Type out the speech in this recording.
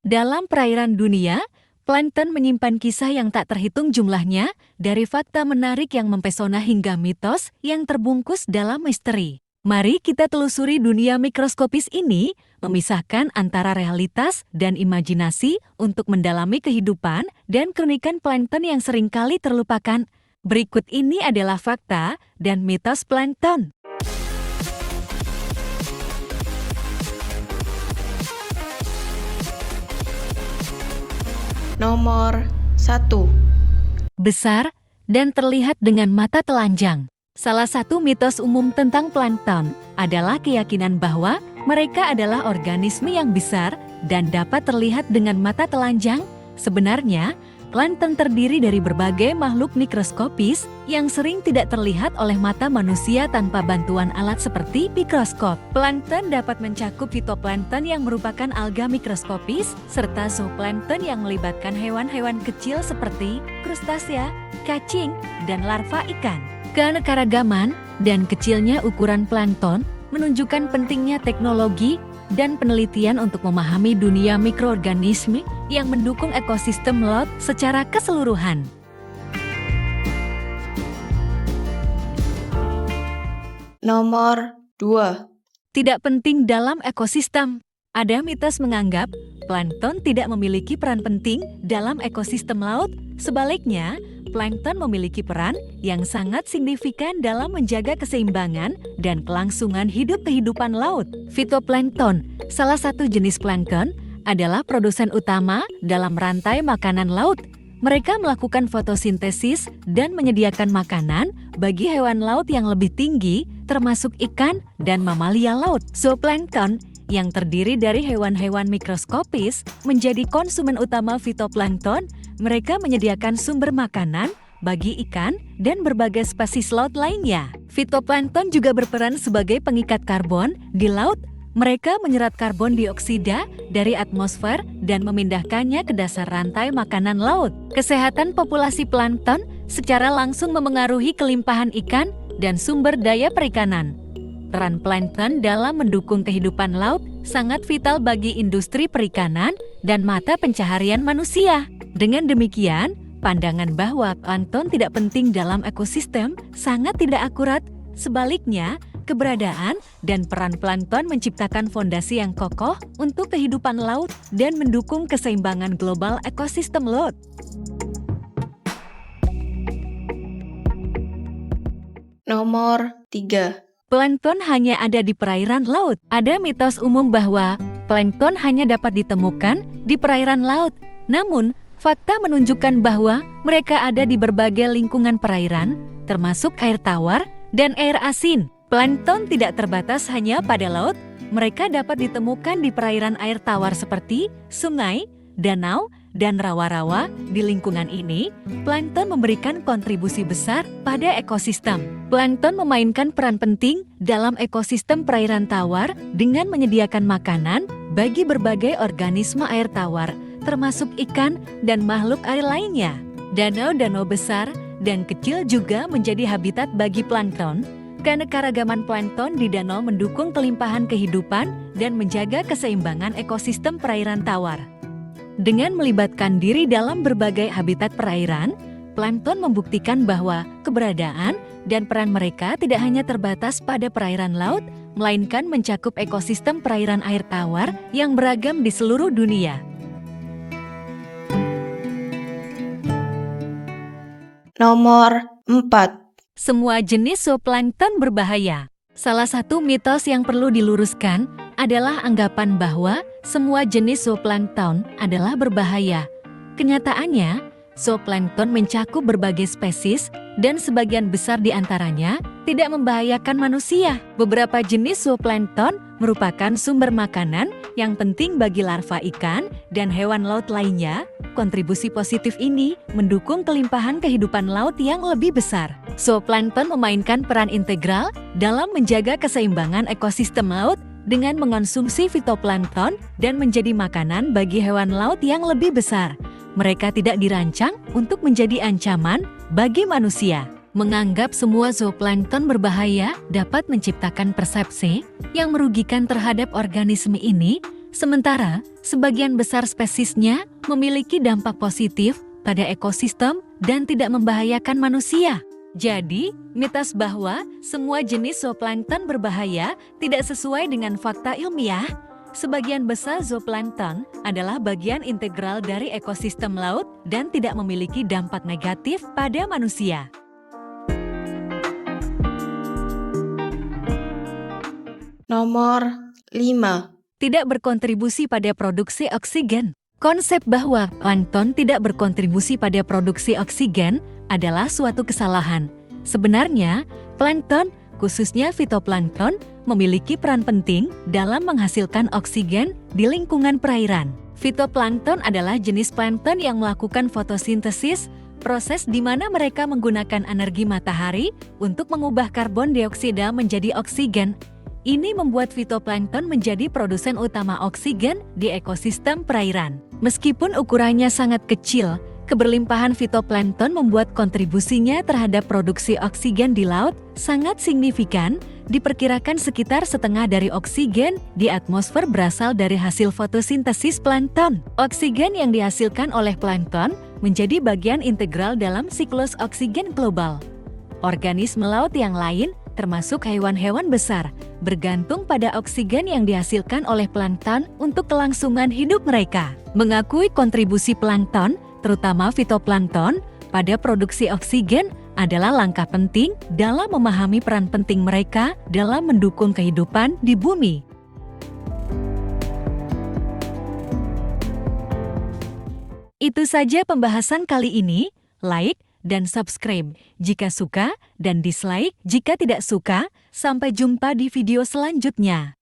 Dalam perairan dunia, plankton menyimpan kisah yang tak terhitung jumlahnya, dari fakta menarik yang mempesona hingga mitos yang terbungkus dalam misteri. Mari kita telusuri dunia mikroskopis ini, memisahkan antara realitas dan imajinasi untuk mendalami kehidupan dan keunikan plankton yang seringkali terlupakan. Berikut ini adalah fakta dan mitos plankton. Nomor 1. Besar dan terlihat dengan mata telanjang. Salah satu mitos umum tentang plankton adalah keyakinan bahwa mereka adalah organisme yang besar dan dapat terlihat dengan mata telanjang. Sebenarnya, plankton terdiri dari berbagai makhluk mikroskopis yang sering tidak terlihat oleh mata manusia tanpa bantuan alat seperti mikroskop. Plankton dapat mencakup fitoplankton yang merupakan alga mikroskopis, serta zooplankton yang melibatkan hewan-hewan kecil seperti krustasea, cacing, dan larva ikan. Keanekaragaman dan kecilnya ukuran plankton menunjukkan pentingnya teknologi dan penelitian untuk memahami dunia mikroorganisme yang mendukung ekosistem laut secara keseluruhan. Nomor 2. Tidak penting dalam ekosistem. Ada mitos menganggap plankton tidak memiliki peran penting dalam ekosistem laut. Sebaliknya, plankton memiliki peran yang sangat signifikan dalam menjaga keseimbangan dan kelangsungan hidup kehidupan laut. Fitoplankton, salah satu jenis plankton, adalah produsen utama dalam rantai makanan laut. Mereka melakukan fotosintesis dan menyediakan makanan bagi hewan laut yang lebih tinggi, termasuk ikan dan mamalia laut. Zooplankton, yang terdiri dari hewan-hewan mikroskopis, menjadi konsumen utama fitoplankton. Mereka menyediakan sumber makanan bagi ikan dan berbagai spesies laut lainnya. Fitoplankton juga berperan sebagai pengikat karbon di laut. Mereka menyerap karbon dioksida dari atmosfer dan memindahkannya ke dasar rantai makanan laut. Kesehatan populasi plankton secara langsung memengaruhi kelimpahan ikan dan sumber daya perikanan. Peran plankton dalam mendukung kehidupan laut sangat vital bagi industri perikanan dan mata pencaharian manusia. Dengan demikian, pandangan bahwa plankton tidak penting dalam ekosistem sangat tidak akurat. Sebaliknya, keberadaan dan peran plankton menciptakan fondasi yang kokoh untuk kehidupan laut dan mendukung keseimbangan global ekosistem laut. Nomor 3. Plankton hanya ada di perairan laut. Ada mitos umum bahwa plankton hanya dapat ditemukan di perairan laut. Namun, fakta menunjukkan bahwa mereka ada di berbagai lingkungan perairan, termasuk air tawar dan air asin. Plankton tidak terbatas hanya pada laut. Mereka dapat ditemukan di perairan air tawar seperti sungai, danau, dan rawa-rawa. Di lingkungan ini, plankton memberikan kontribusi besar pada ekosistem. Plankton memainkan peran penting dalam ekosistem perairan tawar dengan menyediakan makanan bagi berbagai organisme air tawar, termasuk ikan dan makhluk air lainnya. Danau-danau besar dan kecil juga menjadi habitat bagi plankton. Keanekaragaman plankton di danau mendukung kelimpahan kehidupan dan menjaga keseimbangan ekosistem perairan tawar. Dengan melibatkan diri dalam berbagai habitat perairan, plankton membuktikan bahwa keberadaan dan peran mereka tidak hanya terbatas pada perairan laut, melainkan mencakup ekosistem perairan air tawar yang beragam di seluruh dunia. Nomor 4. Semua jenis zooplankton berbahaya. Salah satu mitos yang perlu diluruskan adalah anggapan bahwa semua jenis zooplankton adalah berbahaya. Kenyataannya, zooplankton mencakup berbagai spesies dan sebagian besar di antaranya tidak membahayakan manusia. Beberapa jenis zooplankton merupakan sumber makanan yang penting bagi larva ikan dan hewan laut lainnya. Kontribusi positif ini mendukung kelimpahan kehidupan laut yang lebih besar. Zooplankton memainkan peran integral dalam menjaga keseimbangan ekosistem laut dengan mengonsumsi fitoplankton dan menjadi makanan bagi hewan laut yang lebih besar. Mereka tidak dirancang untuk menjadi ancaman bagi manusia. Menganggap semua zooplankton berbahaya dapat menciptakan persepsi yang merugikan terhadap organisme ini, Sementara, sebagian besar spesiesnya memiliki dampak positif pada ekosistem dan tidak membahayakan manusia. Jadi, mitos bahwa semua jenis zooplankton berbahaya tidak sesuai dengan fakta ilmiah. Sebagian besar zooplankton adalah bagian integral dari ekosistem laut dan tidak memiliki dampak negatif pada manusia. Nomor 5. Tidak berkontribusi pada produksi oksigen. Konsep bahwa plankton tidak berkontribusi pada produksi oksigen adalah suatu kesalahan. Sebenarnya, plankton, khususnya fitoplankton, memiliki peran penting dalam menghasilkan oksigen di lingkungan perairan. Fitoplankton adalah jenis plankton yang melakukan fotosintesis, proses di mana mereka menggunakan energi matahari untuk mengubah karbon dioksida menjadi oksigen. Ini membuat fitoplankton menjadi produsen utama oksigen di ekosistem perairan. Meskipun ukurannya sangat kecil, keberlimpahan fitoplankton membuat kontribusinya terhadap produksi oksigen di laut sangat signifikan. Diperkirakan sekitar setengah dari oksigen di atmosfer berasal dari hasil fotosintesis plankton. Oksigen yang dihasilkan oleh plankton menjadi bagian integral dalam siklus oksigen global. Organisme laut yang lain, termasuk hewan-hewan besar, bergantung pada oksigen yang dihasilkan oleh plankton untuk kelangsungan hidup mereka. Mengakui kontribusi plankton, terutama fitoplankton, pada produksi oksigen adalah langkah penting dalam memahami peran penting mereka dalam mendukung kehidupan di bumi. Itu saja pembahasan kali ini. Like dan subscribe jika suka dan dislike jika tidak suka. Sampai jumpa di video selanjutnya.